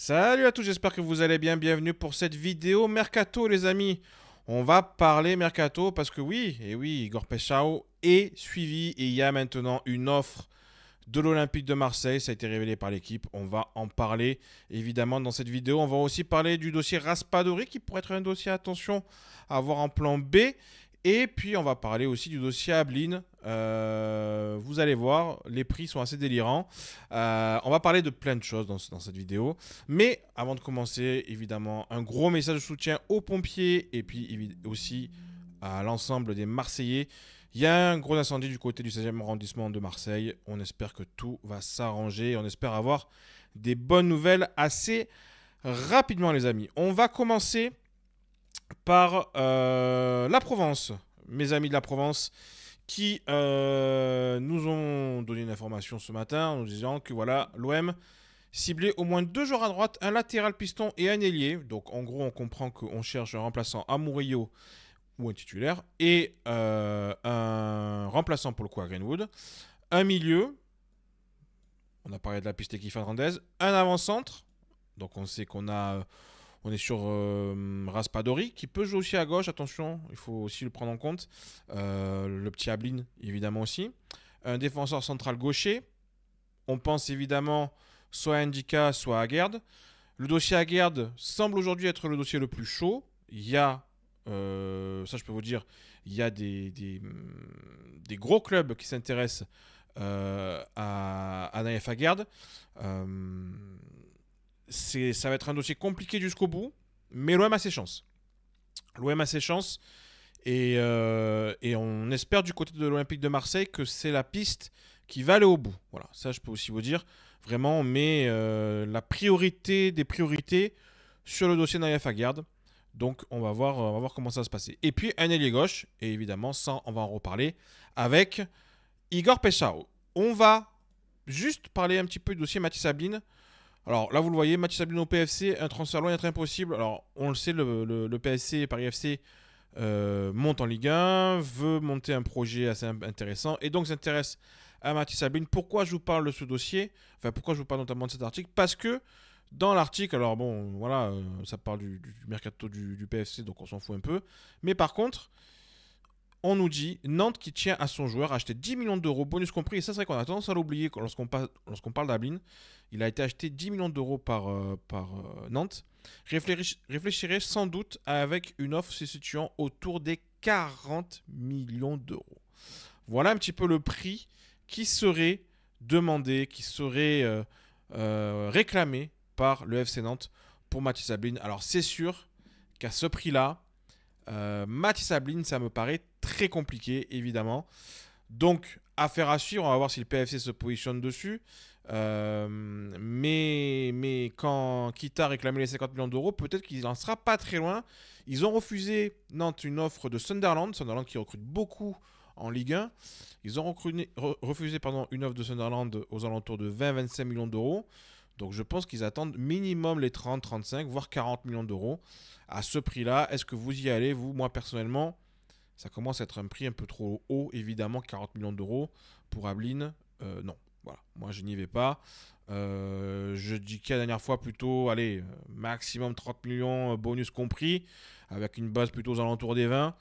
Salut à tous, j'espère que vous allez bien. Bienvenue pour cette vidéo Mercato, les amis. On va parler Mercato parce que oui, et oui, Igor Pechau est suivi et il y a maintenant une offre de l'Olympique de Marseille. Ça a été révélé par l'équipe. On va en parler évidemment dans cette vidéo. On va aussi parler du dossier Raspadori qui pourrait être un dossier, attention, à avoir en plan B. Et puis on va parler aussi du dossier Ablin. Vous allez voir, les prix sont assez délirants. On va parler de plein de choses dans cette vidéo. Mais avant de commencer, évidemment, un gros message de soutien aux pompiers et puis aussi à l'ensemble des Marseillais. Il y a un gros incendie du côté du 16e arrondissement de Marseille. On espère que tout va s'arranger. On espère avoir des bonnes nouvelles assez rapidement, les amis. On va commencer par la Provence. Mes amis de la Provence qui nous ont donné une information ce matin en nous disant que voilà, l'OM ciblait au moins 2 joueurs à droite, un latéral piston et un ailier. Donc en gros, on comprend qu'on cherche un remplaçant à Murillo ou un titulaire et un remplaçant pour le coup à Greenwood. Un milieu, on a parlé de la piste Kiki Fernandez, un avant-centre. Donc on sait on est sur Raspadori qui peut jouer aussi à gauche, attention, il faut aussi le prendre en compte. Le petit Ablin, évidemment aussi. Un défenseur central gaucher. On pense évidemment soit à Ndika, soit à Aguerd. Le dossier Aguerd semble aujourd'hui être le dossier le plus chaud. Il y a, ça je peux vous dire, il y a des gros clubs qui s'intéressent à Naïf Aguerd. Ça va être un dossier compliqué jusqu'au bout, mais l'OM a ses chances. L'OM a ses chances et on espère du côté de l'Olympique de Marseille que c'est la piste qui va aller au bout. Voilà, ça je peux aussi vous dire. Vraiment, on met la priorité des priorités sur le dossier Naïef Aguerd. Donc on va voir comment ça va se passer. Et puis un ailier gauche, et évidemment, ça on va en reparler, avec Igor Pechau. On va juste parler un petit peu du dossier Mathis Ablin. Alors là, vous le voyez, Mathis Ablin au PFC, un transfert loin d'être impossible. Alors, on le sait, le PSC, Paris FC, monte en Ligue 1, veut monter un projet assez intéressant et donc s'intéresse à Mathis Ablin. Pourquoi je vous parle de ce dossier? Enfin, pourquoi je vous parle notamment de cet article? Parce que dans l'article, alors bon, voilà, ça parle du mercato du PFC, donc on s'en fout un peu. Mais par contre, on nous dit Nantes qui tient à son joueur a acheté 10 millions d'euros, bonus compris. Et ça, c'est vrai qu'on a tendance à l'oublier lorsqu'on parle d'Ablin. Il a été acheté 10 millions d'euros par Nantes. Réfléchirez sans doute avec une offre se situant autour des 40 millions d'euros. Voilà un petit peu le prix qui serait demandé, qui serait réclamé par le FC Nantes pour Mathis Ablin. Alors c'est sûr qu'à ce prix-là, Mathis Ablin, ça me paraît très compliqué, évidemment. Donc, affaire à suivre, on va voir si le PFC se positionne dessus. Mais quand Kita a réclamé les 50 millions d'euros, peut-être qu'il n'en sera pas très loin. Ils ont refusé Nantes une offre de Sunderland qui recrute beaucoup en Ligue 1. Ils ont refusé une offre de Sunderland aux alentours de 20-25 millions d'euros. Donc je pense qu'ils attendent minimum les 30, 35, voire 40 millions d'euros. À ce prix-là, est-ce que vous y allez, vous? Moi, personnellement, ça commence à être un prix un peu trop haut, évidemment, 40 millions d'euros pour Ablin. Non, voilà, moi je n'y vais pas. Je dis qu'à la dernière fois plutôt, allez, maximum 30 millions, bonus compris, avec une base plutôt aux alentours des 20.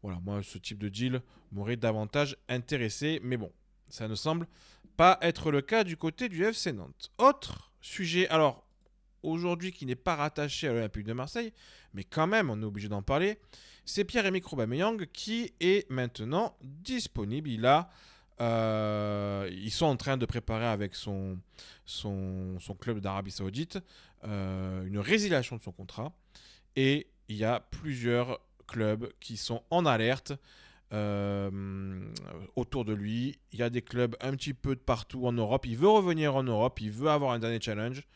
Voilà, moi ce type de deal m'aurait davantage intéressé, mais bon, ça ne semble pas être le cas du côté du FC Nantes. Autre sujet, alors aujourd'hui qui n'est pas rattaché à l'Olympique de Marseille, mais quand même on est obligé d'en parler, c'est Pierre-Emerick Aubameyang qui est maintenant disponible. Ils sont en train de préparer avec son club d'Arabie Saoudite une résiliation de son contrat et il y a plusieurs clubs qui sont en alerte autour de lui. Il y a des clubs un petit peu de partout en Europe. Il veut revenir en Europe, il veut avoir un dernier challenge.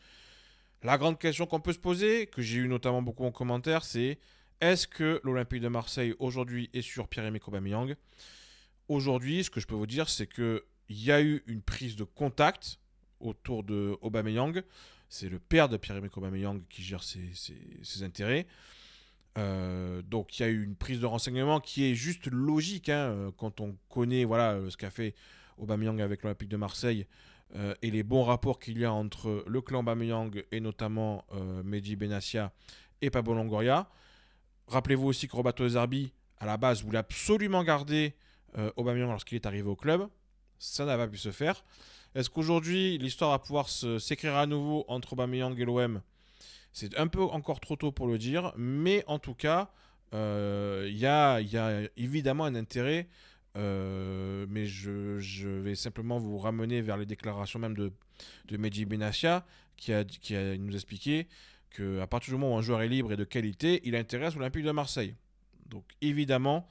La grande question qu'on peut se poser, que j'ai eu notamment beaucoup en commentaire, c'est est-ce que l'Olympique de Marseille aujourd'hui est sur Pierre-Emerick Aubameyang? Aujourd'hui, ce que je peux vous dire, c'est qu'il y a eu une prise de contact autour de Aubameyang. C'est le père de Pierre-Emerick Aubameyang qui gère ses intérêts. Donc il y a eu une prise de renseignement qui est juste logique quand on connaît voilà, ce qu'a fait Aubameyang avec l'Olympique de Marseille. et les bons rapports qu'il y a entre le clan Aubameyang et notamment Mehdi Benassia et Pablo Longoria. Rappelez-vous aussi que Roberto De Zerbi, à la base, voulait absolument garder Aubameyang lorsqu'il est arrivé au club. Ça n'a pas pu se faire. Est-ce qu'aujourd'hui, l'histoire va pouvoir s'écrire à nouveau entre Aubameyang et l'OM? C'est un peu encore trop tôt pour le dire, mais en tout cas, il y a évidemment un intérêt, mais je vais simplement vous ramener vers les déclarations même de Mehdi Benassia, qui a nous expliqué qu'à partir du moment où un joueur est libre et de qualité, il intéresse l'Olympique de Marseille. Donc évidemment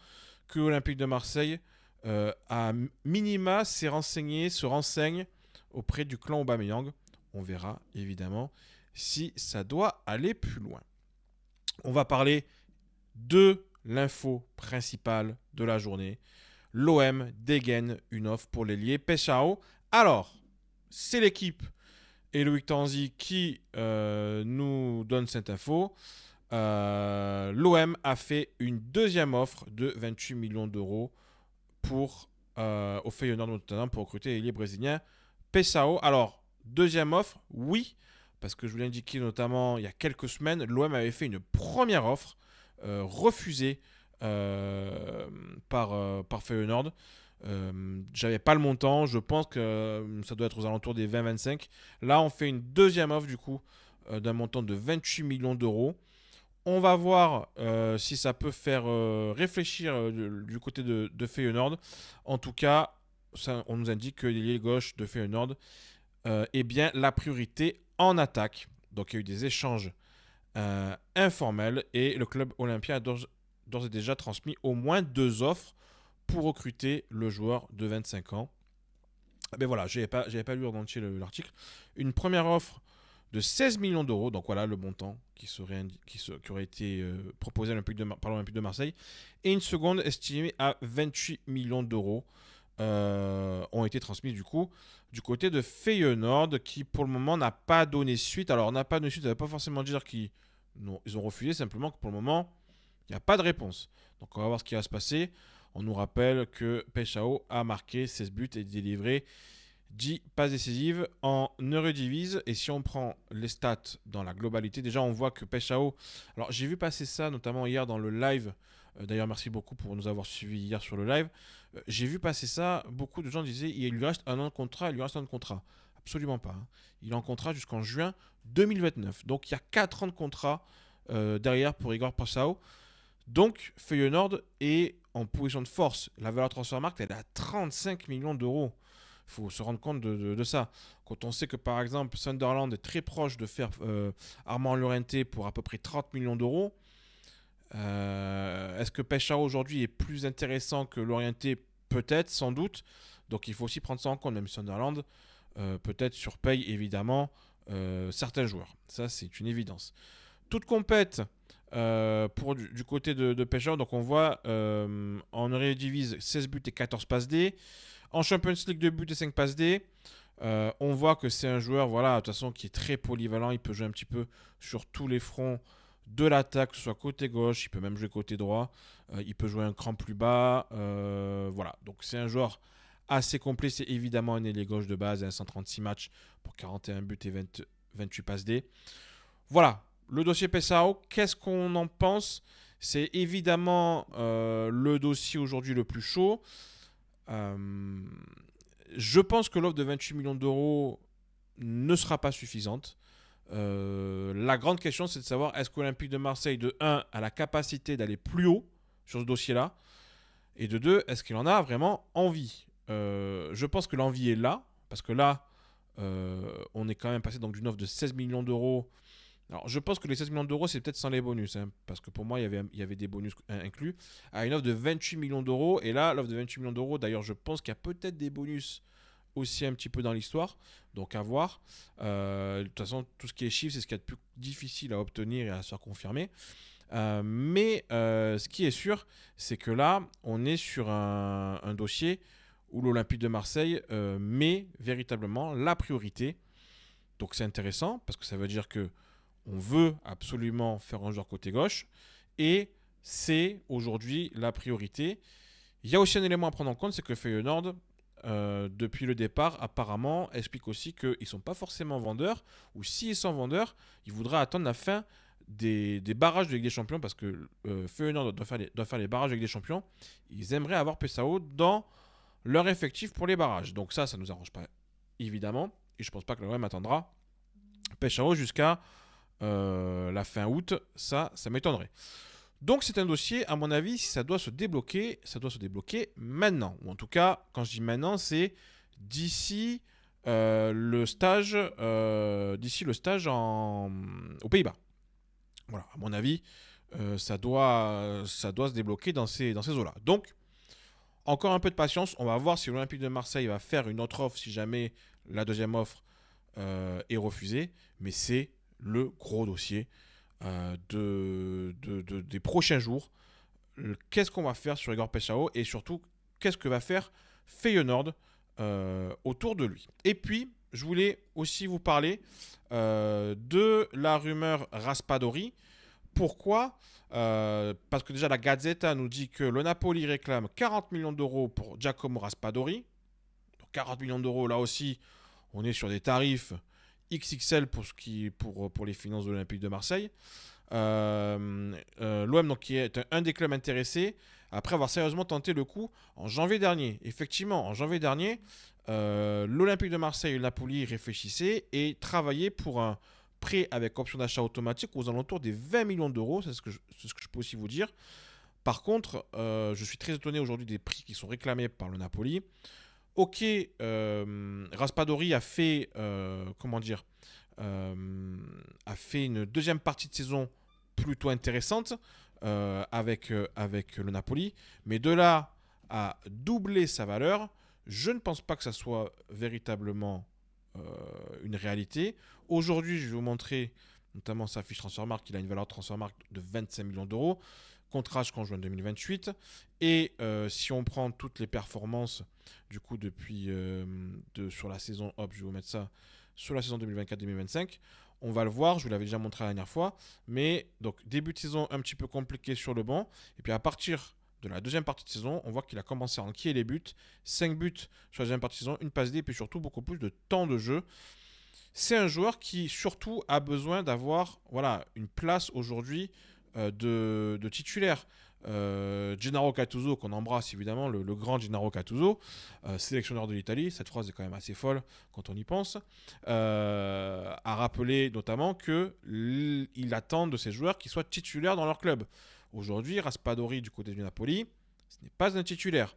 que l'Olympique de Marseille, à minima, se renseigne auprès du clan Aubameyang. On verra évidemment si ça doit aller plus loin. On va parler de l'info principale de la journée. L'OM dégaine une offre pour l'ailier Peshao. Alors, c'est l'équipe et Loïc Tanzi qui nous donne cette info. L'OM a fait une deuxième offre de 28 millions d'euros au Feyenoord notamment pour recruter l'ailier brésilien Peshao. Alors, deuxième offre, oui, parce que je vous l'ai indiqué notamment il y a quelques semaines, l'OM avait fait une première offre refusée par Feyenoord. J'avais pas le montant, je pense que ça doit être aux alentours des 20-25. Là, on fait une deuxième offre du coup d'un montant de 28 millions d'euros. On va voir si ça peut faire réfléchir du côté de Feyenoord. En tout cas, on nous indique que l'ailier gauche de Feyenoord est bien la priorité en attaque. Donc il y a eu des échanges informels et le club olympien a d'ores et déjà transmis au moins 2 offres pour recruter le joueur de 25 ans. Ben voilà, j'avais pas lu en entier l'article. Une première offre de 16 millions d'euros, donc voilà le montant qui aurait été proposé par l'Olympique de Marseille, et une seconde estimée à 28 millions d'euros ont été transmises du coup du côté de Feyenoord, qui pour le moment n'a pas donné suite. Alors n'a pas donné suite, ça ne veut pas forcément dire qu'ils ont refusé, simplement que pour le moment il n'y a pas de réponse. Donc on va voir ce qui va se passer. On nous rappelle que Peshao a marqué 16 buts et délivré 10 passes décisives en Eurodivisie. Et si on prend les stats dans la globalité, déjà on voit que Peshao... Alors j'ai vu passer ça notamment hier dans le live. D'ailleurs merci beaucoup pour nous avoir suivis hier sur le live. J'ai vu passer ça, beaucoup de gens disaient il lui reste un an de contrat, il lui reste un an de contrat. Absolument pas. Hein. Il est en contrat jusqu'en juin 2029. Donc il y a 4 ans de contrat derrière pour Igor Peshao. Donc Feyenoord est en position de force. La valeur transfermarkt elle est à 35 millions d'euros. Il faut se rendre compte de ça. Quand on sait que par exemple Sunderland est très proche de faire Armand Llorente pour à peu près 30 millions d'euros, est-ce que Peshao aujourd'hui est plus intéressant que Llorente? Peut-être, sans doute. Donc il faut aussi prendre ça en compte. Même Sunderland peut-être surpaye évidemment certains joueurs. Ça c'est une évidence. Toute compète pour du côté de Peshao. Donc on voit en Eredivisie 16 buts et 14 passes D. En Champions League 2 buts et 5 passes D. On voit que c'est un joueur voilà, de toute façon, qui est très polyvalent. Il peut jouer un petit peu sur tous les fronts de l'attaque, que ce soit côté gauche, il peut même jouer côté droit. Il peut jouer un cran plus bas. Voilà, donc c'est un joueur assez complet. C'est évidemment un ailier gauche de base, 136 matchs pour 41 buts et 28 passes D. Voilà, le dossier Peshao, qu'est-ce qu'on en pense? C'est évidemment le dossier aujourd'hui le plus chaud. Je pense que l'offre de 28 millions d'euros ne sera pas suffisante. La grande question, c'est de savoir est-ce qu'Olympique de Marseille, de 1, a la capacité d'aller plus haut sur ce dossier-là, et de 2, est-ce qu'il en a vraiment envie? Je pense que l'envie est là, parce que là, on est quand même passé donc d'une offre de 16 millions d'euros. Alors, je pense que les 16 millions d'euros, c'est peut-être sans les bonus, hein, parce que pour moi, il y avait des bonus inclus, à une offre de 28 millions d'euros. Et là, l'offre de 28 millions d'euros, d'ailleurs, je pense qu'il y a peut-être des bonus aussi un petit peu dans l'histoire, donc à voir. De toute façon, tout ce qui est chiffres, c'est ce qu'il y a de plus difficile à obtenir et à se faire confirmer. Mais ce qui est sûr, c'est que là, on est sur un dossier où l'Olympique de Marseille met véritablement la priorité. Donc c'est intéressant, parce que ça veut dire que on veut absolument faire un joueur côté gauche et c'est aujourd'hui la priorité. Il y a aussi un élément à prendre en compte, c'est que Feyenoord depuis le départ, apparemment, explique aussi qu'ils ne sont pas forcément vendeurs, ou s'ils sont vendeurs, ils voudraient attendre la fin des barrages de Ligue des Champions, parce que Feyenoord doit faire les barrages de Ligue des Champions. Ils aimeraient avoir Pessao dans leur effectif pour les barrages. Donc ça ne nous arrange pas, évidemment, et je ne pense pas que l'OM attendra Pessao jusqu'à la fin août, ça m'étonnerait. Donc c'est un dossier, à mon avis, si ça doit se débloquer maintenant. Ou en tout cas, quand je dis maintenant, c'est d'ici le stage, aux Pays-Bas. Voilà, à mon avis, ça doit se débloquer dans ces eaux-là. Donc, encore un peu de patience. On va voir si l'Olympique de Marseille va faire une autre offre si jamais la deuxième offre est refusée. Mais c'est le gros dossier des prochains jours. Qu'est-ce qu'on va faire sur Igor Pessao et surtout, qu'est-ce que va faire Feyenoord autour de lui. Et puis, je voulais aussi vous parler de la rumeur Raspadori. Pourquoi parce que déjà la Gazzetta nous dit que le Napoli réclame 40 millions d'euros pour Giacomo Raspadori. Donc 40 millions d'euros, là aussi, on est sur des tarifs XXL pour les finances de l'Olympique de Marseille. L'OM qui est un des clubs intéressés après avoir sérieusement tenté le coup en janvier dernier. Effectivement, en janvier dernier, l'Olympique de Marseille et le Napoli réfléchissaient et travaillaient pour un prêt avec option d'achat automatique aux alentours des 20 millions d'euros. C'est ce que je peux aussi vous dire. Par contre, je suis très étonné aujourd'hui des prix qui sont réclamés par le Napoli. Ok, Raspadori a fait, a fait une deuxième partie de saison plutôt intéressante avec le Napoli. Mais de là à doubler sa valeur, je ne pense pas que ça soit véritablement une réalité. Aujourd'hui, je vais vous montrer notamment sa fiche Transfermarkt. Il a une valeur Transfermarkt de 25 millions d'euros. Contrat jusqu'en juin 2028. Et si on prend toutes les performances du coup depuis sur la saison, hop, je vais vous mettre ça sur la saison 2024-2025, on va le voir, je vous l'avais déjà montré la dernière fois, mais donc début de saison un petit peu compliqué sur le banc, et puis à partir de la deuxième partie de saison, on voit qu'il a commencé à enquiller les buts, 5 buts sur la deuxième partie de saison, une passe D, et puis surtout beaucoup plus de temps de jeu. C'est un joueur qui surtout a besoin d'avoir une place aujourd'hui de titulaire. Gennaro Gattuso, qu'on embrasse évidemment, le grand Gennaro Gattuso, sélectionneur de l'Italie, cette phrase est quand même assez folle quand on y pense, a rappelé notamment qu'il attend de ces joueurs qu'ils soient titulaires dans leur club. Aujourd'hui, Raspadori du côté du Napoli, ce n'est pas un titulaire.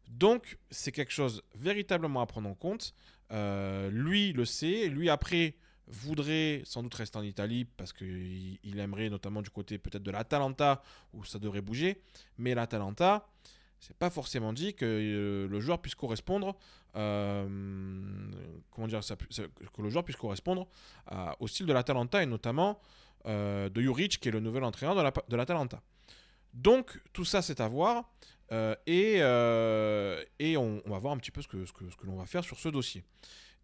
Donc, c'est quelque chose véritablement à prendre en compte. Lui le sait, lui après voudrait sans doute rester en Italie parce qu'il aimerait notamment du côté peut-être de l'Atalanta où ça devrait bouger, mais l'Atalanta, c'est pas forcément dit que le joueur puisse correspondre que le joueur puisse correspondre au style de l'Atalanta et notamment de Juric qui est le nouvel entraîneur de l'Atalanta. Donc tout ça c'est à voir et on va voir un petit peu ce que l'on va faire sur ce dossier.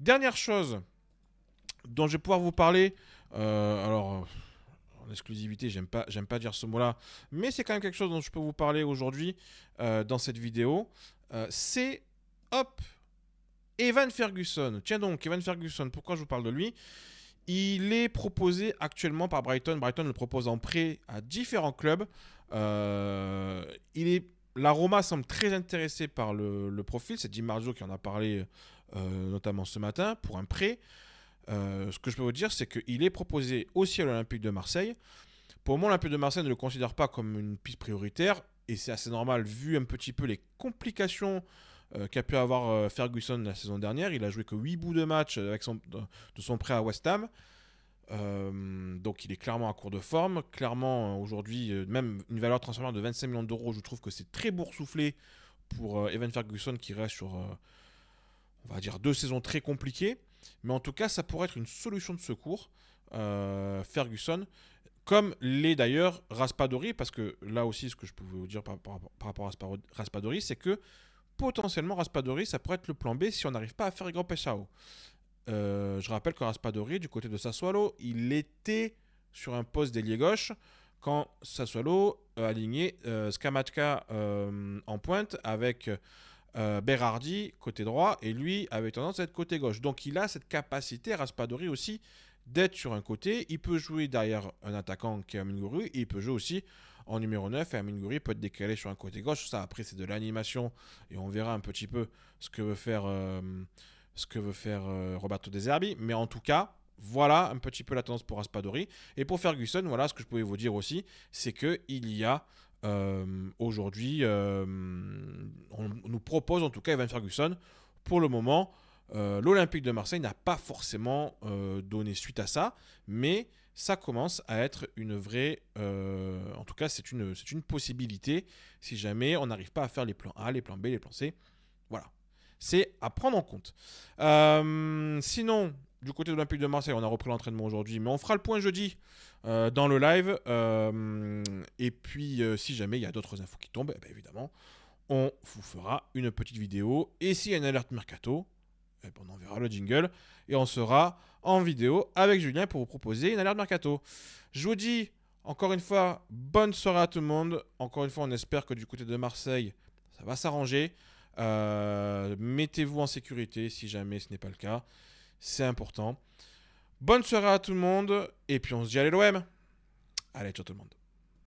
Dernière chose dont je vais pouvoir vous parler, alors en exclusivité, j'aime pas dire ce mot-là, mais c'est quand même quelque chose dont je peux vous parler aujourd'hui dans cette vidéo. C'est Evan Ferguson. Tiens donc, Evan Ferguson, pourquoi je vous parle de lui ? Il est proposé actuellement par Brighton. Brighton le propose en prêt à différents clubs. La Roma semble très intéressée par le profil. C'est Di Marzio qui en a parlé notamment ce matin pour un prêt. Ce que je peux vous dire, c'est qu'il est proposé aussi à l'Olympique de Marseille. Pour moi, l'Olympique de Marseille ne le considère pas comme une piste prioritaire. Et c'est assez normal vu un petit peu les complications qu'a pu avoir Ferguson la saison dernière. Il a joué que 8 bouts de match de son prêt à West Ham. Donc il est clairement à court de forme. Clairement, aujourd'hui, même une valeur transfert de 25 millions d'euros, je trouve que c'est très boursouflé pour Evan Ferguson qui reste sur, on va dire, 2 saisons très compliquées. Mais en tout cas, ça pourrait être une solution de secours, Ferguson, comme l'est d'ailleurs Raspadori, parce que là aussi, ce que je pouvais vous dire par rapport à Raspadori, c'est que potentiellement Raspadori, ça pourrait être le plan B si on n'arrive pas à faire Igor Pessao. Je rappelle que Raspadori, du côté de Sassuolo, il était sur un poste d'ailier gauche quand Sassuolo a aligné Scamacca en pointe avec Berardi côté droit et lui avait tendance à être côté gauche. Donc il a cette capacité, Raspadori aussi, d'être sur un côté. Il peut jouer derrière un attaquant qui est Amin Gouiri et il peut jouer aussi en numéro 9 et Amin Gouiri peut être décalé sur un côté gauche. Ça après c'est de l'animation et on verra un petit peu ce que veut faire, Roberto De Zerbi. Mais en tout cas, voilà un petit peu la tendance pour Raspadori. Et pour Ferguson, voilà ce que je pouvais vous dire aussi, c'est qu'il y a aujourd'hui, on nous propose en tout cas Evan Ferguson. Pour le moment, l'Olympique de Marseille n'a pas forcément donné suite à ça, mais ça commence à être une vraie... en tout cas, c'est une possibilité si jamais on n'arrive pas à faire les plans A, les plans B, les plans C. Voilà. C'est à prendre en compte. Sinon, du côté de l'Olympique de Marseille, on a repris l'entraînement aujourd'hui, mais on fera le point jeudi dans le live. Et puis, si jamais il y a d'autres infos qui tombent, eh bien, évidemment, on vous fera une petite vidéo. Et s'il y a une alerte mercato, eh bien, on enverra le jingle et on sera en vidéo avec Julien pour vous proposer une alerte mercato. Je vous dis encore une fois, bonne soirée à tout le monde. Encore une fois, on espère que du côté de Marseille, ça va s'arranger. Mettez-vous en sécurité si jamais ce n'est pas le cas. C'est important. Bonne soirée à tout le monde. Et puis on se dit allez l'OM. Allez, ciao tout le monde.